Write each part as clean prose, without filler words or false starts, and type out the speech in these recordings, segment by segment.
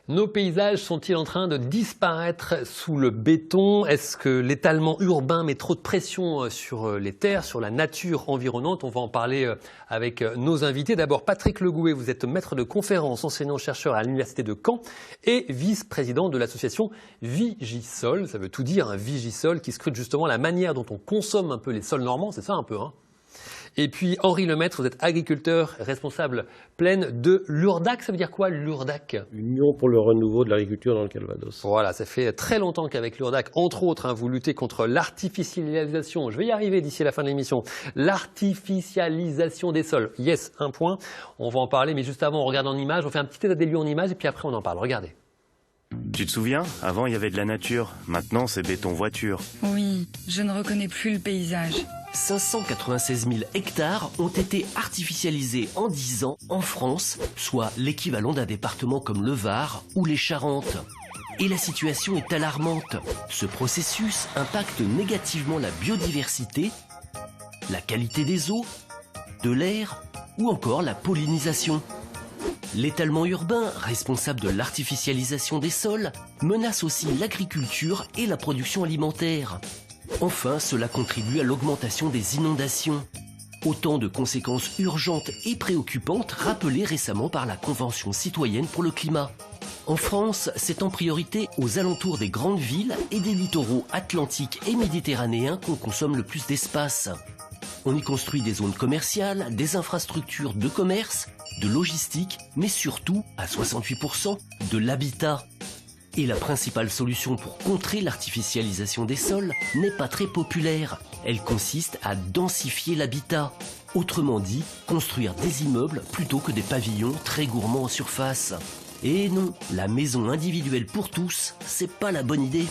Nos paysages sont-ils en train de disparaître sous le béton? Est-ce que l'étalement urbain met trop de pression sur les terres, sur la nature environnante? On va en parler avec nos invités. D'abord, Patrick Legoué, vous êtes maître de conférences, enseignant-chercheur à l'Université de Caen et vice-président de l'association Vigisol. Ça veut tout dire, un Vigisol qui scrute justement la manière dont on consomme un peu les sols normands. C'est ça un peu, hein? Et puis Henri Lemaître, vous êtes agriculteur responsable plaine de l'URDAC. Ça veut dire quoi l'URDAC? Union pour le renouveau de l'agriculture dans le Calvados. Voilà, ça fait très longtemps qu'avec l'URDAC, entre autres, hein, vous luttez contre l'artificialisation. Je vais y arriver d'ici la fin de l'émission. L'artificialisation des sols. Yes, un point. On va en parler, mais juste avant, on regarde en image. On fait un petit état des lieux en image et puis après on en parle. Regardez. Tu te souviens? Avant, il y avait de la nature. Maintenant, c'est béton voiture. Oui, je ne reconnais plus le paysage. 596 000 hectares ont été artificialisés en 10 ans en France, soit l'équivalent d'un département comme le Var ou les Charentes. Et la situation est alarmante. Ce processus impacte négativement la biodiversité, la qualité des eaux, de l'air ou encore la pollinisation. L'étalement urbain, responsable de l'artificialisation des sols, menace aussi l'agriculture et la production alimentaire. Enfin, cela contribue à l'augmentation des inondations. Autant de conséquences urgentes et préoccupantes rappelées récemment par la Convention citoyenne pour le climat. En France, c'est en priorité aux alentours des grandes villes et des littoraux atlantiques et méditerranéens qu'on consomme le plus d'espace. On y construit des zones commerciales, des infrastructures de commerce, de logistique, mais surtout, à 68%, de l'habitat. Et la principale solution pour contrer l'artificialisation des sols n'est pas très populaire. Elle consiste à densifier l'habitat. Autrement dit, construire des immeubles plutôt que des pavillons très gourmands en surface. Et non, la maison individuelle pour tous, c'est pas la bonne idée.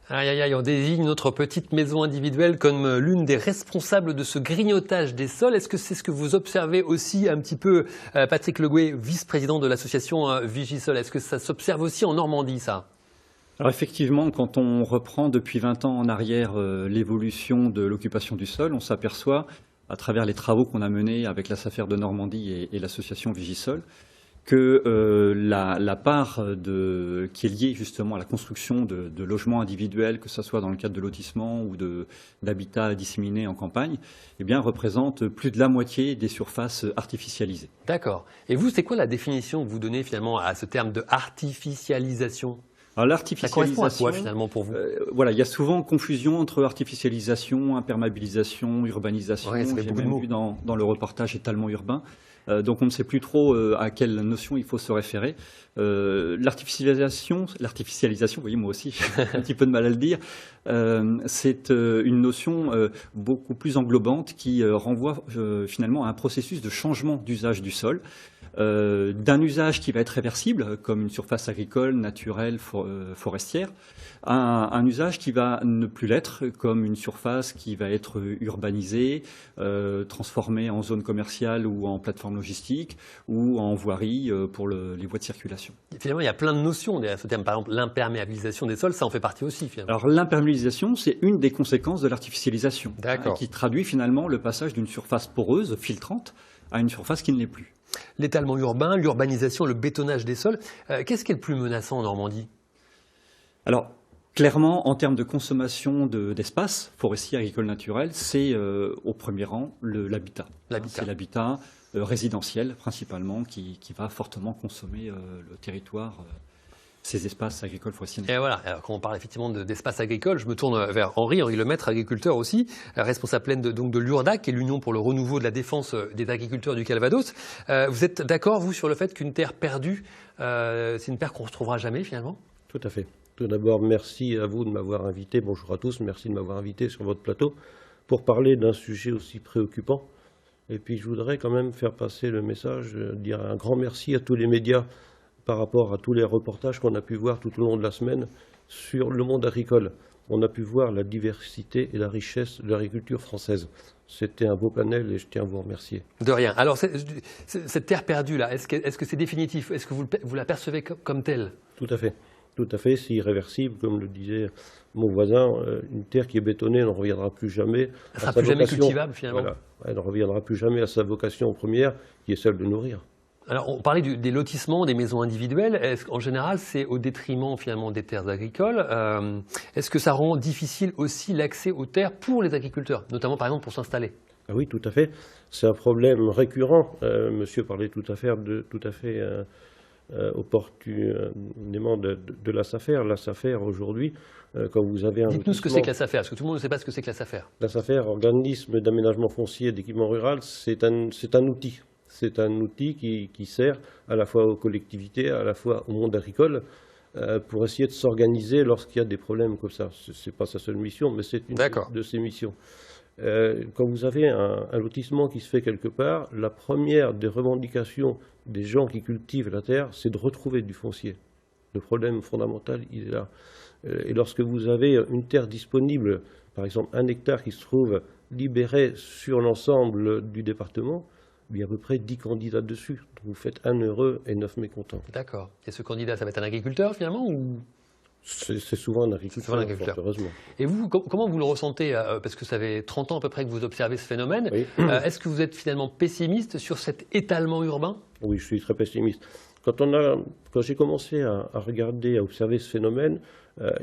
Aïe aïe aïe, on désigne notre petite maison individuelle comme l'une des responsables de ce grignotage des sols. Est-ce que c'est ce que vous observez aussi un petit peu, Patrick Legoué, vice-président de l'association Vigisol? Est-ce que ça s'observe aussi en Normandie, ça? Alors effectivement, quand on reprend depuis 20 ans en arrière l'évolution de l'occupation du sol, on s'aperçoit, à travers les travaux qu'on a menés avec la SAFER de Normandie et l'association Vigisol, que la part qui est liée justement à la construction de logements individuels, que ce soit dans le cadre de lotissement ou d'habitats disséminés en campagne, eh bien, représente plus de la moitié des surfaces artificialisées. D'accord. Et vous, c'est quoi la définition que vous donnez finalement à ce terme de artificialisation? Alors l'artificialisation, ça correspond à quoi finalement pour vous? Voilà, il y a souvent confusion entre artificialisation, imperméabilisation, urbanisation. Ouais, j'ai même vu dans le reportage étalement urbain. Donc on ne sait plus trop à quelle notion il faut se référer. L'artificialisation, vous voyez moi aussi j'ai un petit peu de mal à le dire, c'est une notion beaucoup plus englobante qui renvoie finalement à un processus de changement d'usage du sol. D'un usage qui va être réversible, comme une surface agricole, naturelle, forestière, à un usage qui va ne plus l'être, comme une surface qui va être urbanisée, transformée en zone commerciale ou en plateforme logistique, ou en voirie pour les voies de circulation. Et finalement, il y a plein de notions derrière ce terme. Par exemple, l'imperméabilisation des sols, ça en fait partie aussi, finalement. Alors l'imperméabilisation, c'est une des conséquences de l'artificialisation, qui traduit finalement le passage d'une surface poreuse, filtrante, à une surface qui ne l'est plus. L'étalement urbain, l'urbanisation, le bétonnage des sols, qu'est-ce qui est le plus menaçant en Normandie? Alors, clairement, en termes de consommation d'espace forestier, agricole, naturel, c'est au premier rang l'habitat. C'est l'habitat résidentiel, principalement, qui va fortement consommer le territoire, ces espaces agricoles forestiers. Et voilà, alors, quand on parle effectivement d'espaces agricoles, je me tourne vers Henri Lemaître, agriculteur aussi, responsable pleine de l'URDAC, qui est l'Union pour le renouveau de la défense des agriculteurs du Calvados. Vous êtes d'accord, vous, sur le fait qu'une terre perdue, c'est une terre qu'on ne retrouvera jamais, finalement? Tout à fait. Tout d'abord, merci à vous de m'avoir invité. Bonjour à tous, merci de m'avoir invité sur votre plateau pour parler d'un sujet aussi préoccupant. Et puis, je voudrais quand même faire passer le message, dire un grand merci à tous les médias par rapport à tous les reportages qu'on a pu voir tout au long de la semaine sur le monde agricole. On a pu voir la diversité et la richesse de l'agriculture française. C'était un beau panel et je tiens à vous remercier. De rien. Alors, cette terre perdue-là, est-ce que c'est définitif? Est-ce que vous la percevez comme telle? Tout à fait. Tout à fait, c'est irréversible, comme le disait mon voisin. Une terre qui est bétonnée n'en reviendra plus jamais. Elle ne sera plus jamais cultivable, finalement. Voilà. Elle ne reviendra plus jamais à sa vocation première, qui est celle de nourrir. Alors, on parlait des lotissements, des maisons individuelles. Est-ce qu'en général, c'est au détriment finalement des terres agricoles? Est-ce que ça rend difficile aussi l'accès aux terres pour les agriculteurs, notamment par exemple pour s'installer? Ah oui, tout à fait. C'est un problème récurrent. Monsieur parlait tout à fait opportunément de la SAFER. La SAFER aujourd'hui, quand vous avez un Dites-nous ce que c'est que la SAFER, parce que tout le monde ne sait pas ce que c'est que la SAFER. La SAFER, organisme d'aménagement foncier et d'équipement rural, c'est un outil. C'est un outil qui sert à la fois aux collectivités, à la fois au monde agricole, pour essayer de s'organiser lorsqu'il y a des problèmes comme ça. Ce n'est pas sa seule mission, mais c'est une de ses missions. Quand vous avez un lotissement qui se fait quelque part, la première des revendications des gens qui cultivent la terre, c'est de retrouver du foncier. Le problème fondamental, il est là. Et lorsque vous avez une terre disponible, par exemple 1 hectare qui se trouve libéré sur l'ensemble du département, il y a à peu près 10 candidats dessus. Donc vous faites 1 heureux et 9 mécontents. D'accord. Et ce candidat, ça va être un agriculteur finalement ou... C'est souvent un agriculteur, fort heureusement. Et vous, comment vous le ressentez? Parce que ça fait 30 ans à peu près que vous observez ce phénomène. Oui. Est-ce que vous êtes finalement pessimiste sur cet étalement urbain? Oui, je suis très pessimiste. Quand j'ai commencé à regarder, à observer ce phénomène,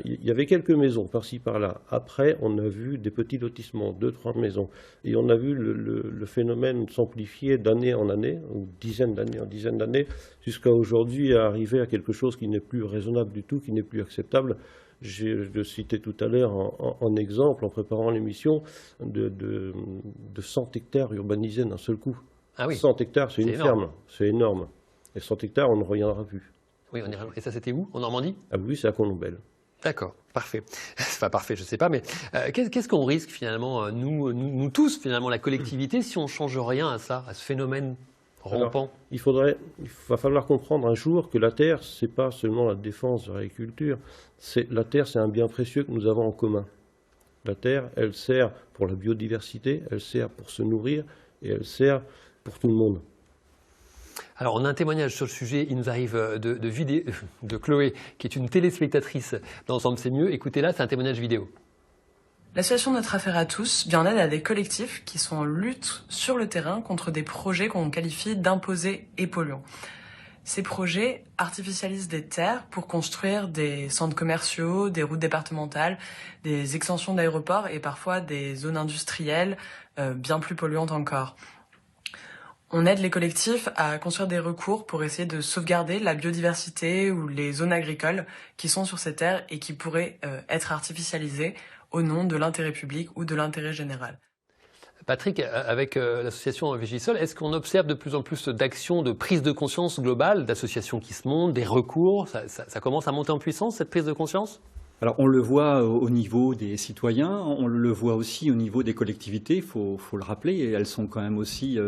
il y avait quelques maisons par-ci par-là. Après, on a vu des petits lotissements, 2-3 maisons. Et on a vu le phénomène s'amplifier d'année en année, ou dizaines d'années en dizaines d'années, jusqu'à aujourd'hui arriver à quelque chose qui n'est plus raisonnable du tout, qui n'est plus acceptable. Je citais tout à l'heure en exemple, en préparant l'émission, de 100 hectares urbanisés d'un seul coup. Ah oui. 100 hectares, c'est une énorme. ferme, c'est énorme. Et 100 hectares, on ne reviendra plus. Oui, et ça c'était où? En Normandie? Ah oui, c'est à Colombelle. D'accord, parfait. Enfin parfait, je ne sais pas, mais qu'est-ce qu'on risque finalement, nous tous, finalement, la collectivité, si on ne change rien à ça, à ce phénomène rampant? Alors, il va falloir comprendre un jour que la terre, ce n'est pas seulement la défense de l'agriculture. La terre, c'est un bien précieux que nous avons en commun. La terre, elle sert pour la biodiversité, elle sert pour se nourrir et elle sert pour tout le monde. Alors, on a un témoignage sur le sujet. Il nous arrive de Chloé, qui est une téléspectatrice d'Ensemble c'est mieux. Écoutez-la, c'est un témoignage vidéo. L'association Notre Affaire à tous vient en aide à des collectifs qui sont en lutte sur le terrain contre des projets qu'on qualifie d'imposés et polluants. Ces projets artificialisent des terres pour construire des centres commerciaux, des routes départementales, des extensions d'aéroports et parfois des zones industrielles bien plus polluantes encore. On aide les collectifs à construire des recours pour essayer de sauvegarder la biodiversité ou les zones agricoles qui sont sur ces terres et qui pourraient être artificialisées au nom de l'intérêt public ou de l'intérêt général. Patrick, avec l'association Vigisol, est-ce qu'on observe de plus en plus d'actions de prise de conscience globale, d'associations qui se montent, des recours? Ça commence à monter en puissance, cette prise de conscience? Alors on le voit au niveau des citoyens, on le voit aussi au niveau des collectivités, il faut le rappeler, et elles sont quand même aussi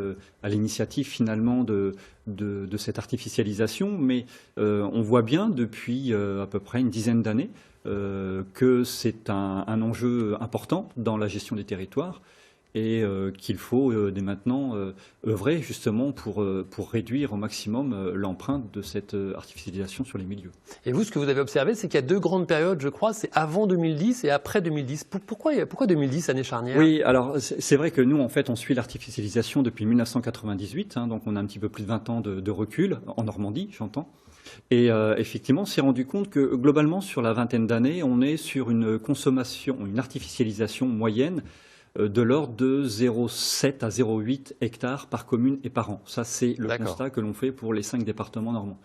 à l'initiative finalement de cette artificialisation, mais on voit bien depuis à peu près une dizaine d'années que c'est un enjeu important dans la gestion des territoires et qu'il faut dès maintenant œuvrer justement pour réduire au maximum l'empreinte de cette artificialisation sur les milieux. Et vous, ce que vous avez observé, c'est qu'il y a 2 grandes périodes, je crois, c'est avant 2010 et après 2010. Pourquoi 2010, année charnière? Oui, alors c'est vrai que nous, en fait, on suit l'artificialisation depuis 1998, donc on a un petit peu plus de 20 ans de recul, en Normandie, j'entends. Et effectivement, on s'est rendu compte que globalement, sur la vingtaine d'années, on est sur une consommation, une artificialisation moyenne de l'ordre de 0,7 à 0,8 hectares par commune et par an. Ça, c'est le constat que l'on fait pour les 5 départements normands.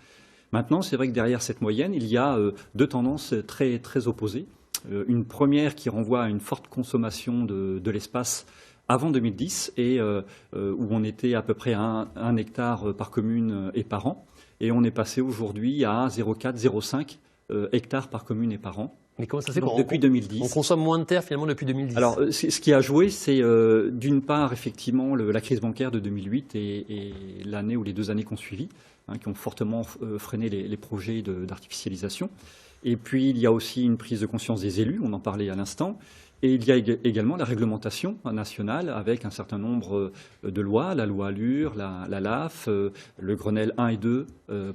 Maintenant, c'est vrai que derrière cette moyenne, il y a 2 tendances très, très opposées. Une première qui renvoie à une forte consommation de l'espace avant 2010 et où on était à peu près à 1 hectare par commune et par an. Et on est passé aujourd'hui à 0,4, 0,5 hectares par commune et par an. Mais comment ça se fait depuis 2010. On consomme moins de terre finalement depuis 2010? Alors, ce qui a joué, c'est d'une part effectivement la crise bancaire de 2008 et l'année ou les 2 années qui ont suivi, qui ont fortement freiné les projets d'artificialisation. Et puis, il y a aussi une prise de conscience des élus, on en parlait à l'instant. Et il y a également la réglementation nationale avec un certain nombre de lois, la loi Allure, la LAF, le Grenelle 1 et 2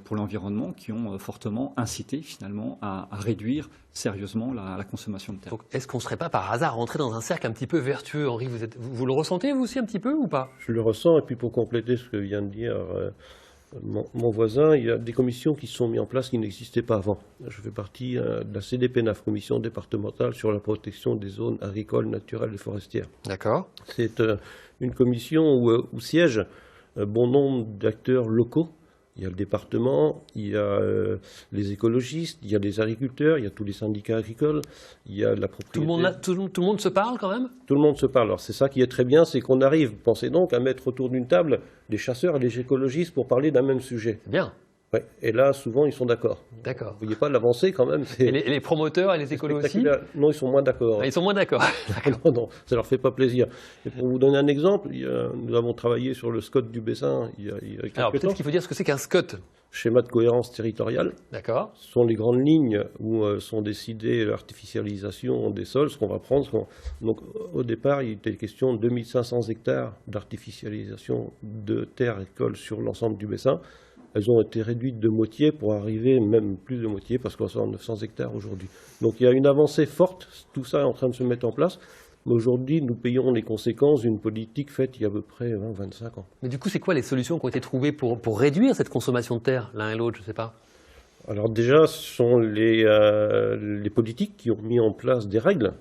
pour l'environnement, qui ont fortement incité finalement à réduire sérieusement la consommation de terre. Donc, est-ce qu'on ne serait pas par hasard rentré dans un cercle un petit peu vertueux, Henri? Vous le ressentez vous aussi un petit peu ou pas? Je le ressens, et puis pour compléter ce que vient de dire Mon voisin, il y a des commissions qui se sont mises en place qui n'existaient pas avant. Je fais partie de la CDPNAF, Commission départementale sur la protection des zones agricoles, naturelles et forestières. D'accord. C'est une commission où siègent bon nombre d'acteurs locaux. Il y a le département, il y a les écologistes, il y a les agriculteurs, il y a tous les syndicats agricoles, il y a la propriété. Tout le monde se parle quand même? Tout le monde se parle. Alors c'est ça qui est très bien, c'est qu'on arrive, pensez donc, à mettre autour d'une table les chasseurs et les écologistes pour parler d'un même sujet. C'est bien. Ouais. Et là, souvent, ils sont d'accord. D'accord. Vous ne voyez pas l'avancée quand même. Et les promoteurs et les écolos aussi? Non, ils sont moins d'accord. Ah, ils sont moins d'accord. Non, non, ça leur fait pas plaisir. Et pour vous donner un exemple, nous avons travaillé sur le SCOT du Bessin il y a quelques Alors temps. peut-être qu'il faut dire ce que c'est qu'un SCOT. Schéma de cohérence territoriale. D'accord. Ce sont les grandes lignes où sont décidées l'artificialisation des sols, ce qu'on va prendre. Donc au départ, il était question de 2500 hectares d'artificialisation de terres agricoles sur l'ensemble du Bessin. Elles ont été réduites de moitié pour arriver même plus de moitié, parce qu'on est à 900 hectares aujourd'hui. Donc il y a une avancée forte, tout ça est en train de se mettre en place. Mais aujourd'hui, nous payons les conséquences d'une politique faite il y a à peu près 20-25 ans. Mais du coup, c'est quoi les solutions qui ont été trouvées pour réduire cette consommation de terre, l'un et l'autre, je ne sais pas? Alors déjà, ce sont les politiques qui ont mis en place des règles.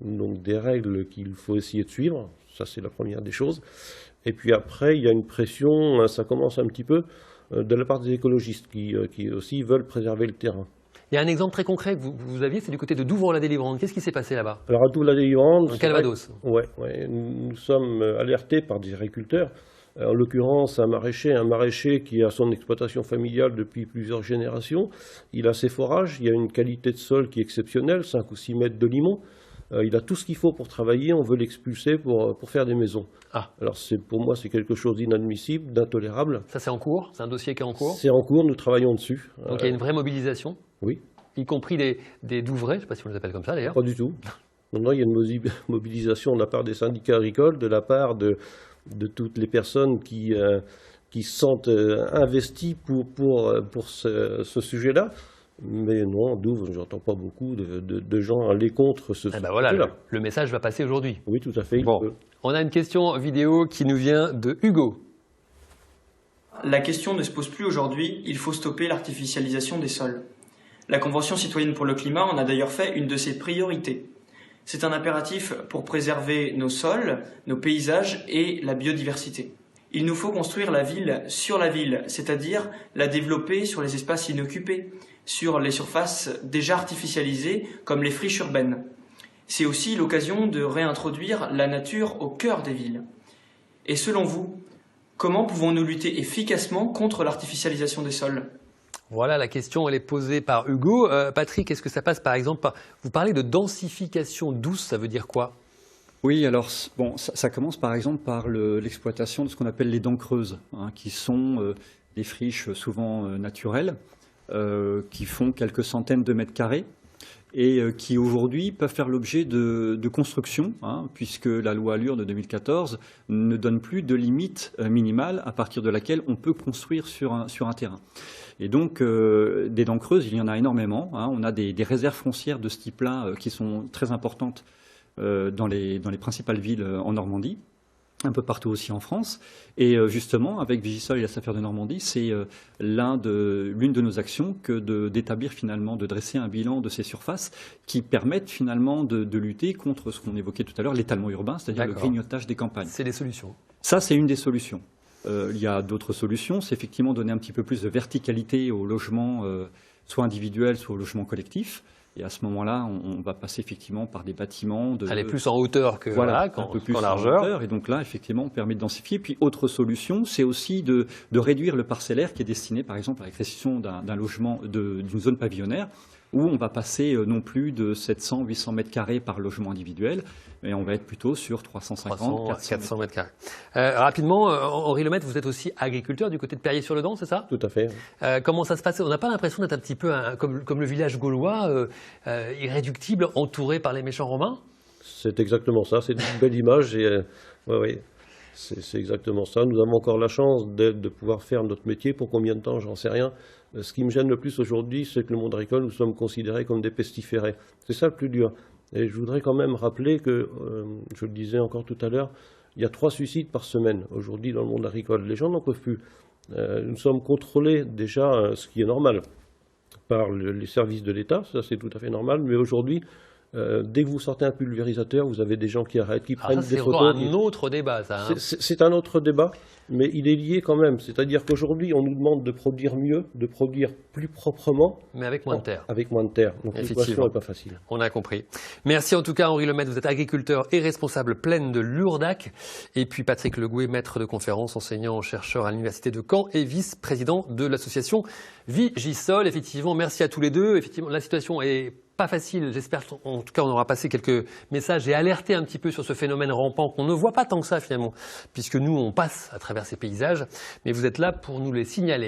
Donc des règles qu'il faut essayer de suivre, ça c'est la première des choses. Et puis après, il y a une pression, ça commence un petit peu, de la part des écologistes qui aussi veulent préserver le terrain. Il y a un exemple très concret que vous aviez, c'est du côté de Douvres-la-Délivrande. Qu'est-ce qui s'est passé là-bas? Alors à Douvres-la-Délivrande, en Calvados. Ouais, nous sommes alertés par des agriculteurs. En l'occurrence, un maraîcher qui a son exploitation familiale depuis plusieurs générations. Il a ses forages, il y a une qualité de sol qui est exceptionnelle, 5 ou 6 mètres de limon. Il a tout ce qu'il faut pour travailler, on veut l'expulser pour faire des maisons. Ah. Alors pour moi, c'est quelque chose d'inadmissible, d'intolérable. Ça c'est en cours? C'est un dossier qui est en cours? C'est en cours, nous travaillons dessus. Donc il y a une vraie mobilisation? Oui. Y compris des Douvrais, je ne sais pas si on les appelle comme ça d'ailleurs. Pas du tout. Non, il y a une mobilisation de la part des syndicats agricoles, de la part de toutes les personnes qui se sentent investies pour ce sujet-là. Mais non, Douvres, je n'entends pas beaucoup de gens aller contre ce sujet-là. Voilà, le message va passer aujourd'hui. Oui, tout à fait. Bon. On a une question vidéo qui nous vient de Hugo. La question ne se pose plus aujourd'hui, il faut stopper l'artificialisation des sols. La Convention citoyenne pour le climat en a d'ailleurs fait une de ses priorités. C'est un impératif pour préserver nos sols, nos paysages et la biodiversité. Il nous faut construire la ville sur la ville, c'est-à-dire la développer sur les espaces inoccupés, sur les surfaces déjà artificialisées comme les friches urbaines. C'est aussi l'occasion de réintroduire la nature au cœur des villes. Et selon vous, comment pouvons-nous lutter efficacement contre l'artificialisation des sols ? Voilà, la question elle est posée par Hugo. Patrick, est-ce que ça passe par exemple par... Vous parlez de densification douce, ça veut dire quoi? Oui, alors bon, ça commence par exemple par l'exploitation de ce qu'on appelle les dents creuses, qui sont des friches souvent naturelles, qui font quelques centaines de mètres carrés et qui aujourd'hui peuvent faire l'objet de construction, puisque la loi Allure de 2014 ne donne plus de limite minimale à partir de laquelle on peut construire sur un terrain. Et donc, des dents creuses, il y en a énormément. On a des réserves foncières de ce type-là qui sont très importantes dans les principales villes en Normandie, un peu partout aussi en France. Et justement, avec Vigisol et la SAFER de Normandie, c'est l'une de nos actions que d'établir finalement, de dresser un bilan de ces surfaces qui permettent finalement de lutter contre ce qu'on évoquait tout à l'heure, l'étalement urbain, c'est-à-dire le grignotage des campagnes. C'est des solutions. Ça, c'est une des solutions. Il y a d'autres solutions, c'est effectivement donner un petit peu plus de verticalité aux logements, soit individuels, soit aux logements collectifs. Et à ce moment-là, on va passer effectivement par des bâtiments. Aller plus en hauteur qu'en largeur. Et donc là, effectivement, on permet de densifier. Puis, autre solution, c'est aussi de réduire le parcellaire qui est destiné, par exemple, à la création d'un logement, d'une zone pavillonnaire, où on va passer non plus de 700, 800 mètres carrés par logement individuel, mais on va être plutôt sur 350, 400 mètres carrés. Rapidement, Henri Lemaitre, vous êtes aussi agriculteur du côté de Perrier-sur-le-Dent, c'est ça? Tout à fait. Comment ça se passe? On n'a pas l'impression d'être un petit peu comme le village gaulois, irréductible, entouré par les méchants romains? C'est exactement ça, c'est une belle image. Oui. C'est exactement ça. Nous avons encore la chance de pouvoir faire notre métier. Pour combien de temps, j'en sais rien. Ce qui me gêne le plus aujourd'hui, c'est que le monde agricole, nous sommes considérés comme des pestiférés. C'est ça le plus dur. Et je voudrais quand même rappeler que, je le disais encore tout à l'heure, il y a 3 suicides par semaine aujourd'hui dans le monde agricole. Les gens n'en peuvent plus. Nous sommes contrôlés déjà, ce qui est normal, par les services de l'État, ça c'est tout à fait normal, mais aujourd'hui, dès que vous sortez un pulvérisateur, vous avez des gens qui arrêtent, qui prennent des photos. C'est encore un autre débat, ça. Hein. C'est un autre débat, mais il est lié quand même. C'est-à-dire qu'aujourd'hui, on nous demande de produire mieux, de produire plus proprement. Mais avec moins de terre. Avec moins de terre. Donc l'équation n'est pas facile. On a compris. Merci en tout cas Henri Lemaître, vous êtes agriculteur et responsable plaine de l'URDAC. Et puis Patrick Legoué, maître de conférence, enseignant-chercheur à l'Université de Caen et vice-président de l'association Vigisol. Effectivement, merci à tous les deux. Effectivement, la situation est pas facile. J'espère en tout cas on aura passé quelques messages et alerté un petit peu sur ce phénomène rampant qu'on ne voit pas tant que ça finalement, puisque nous on passe à travers ces paysages, mais vous êtes là pour nous les signaler.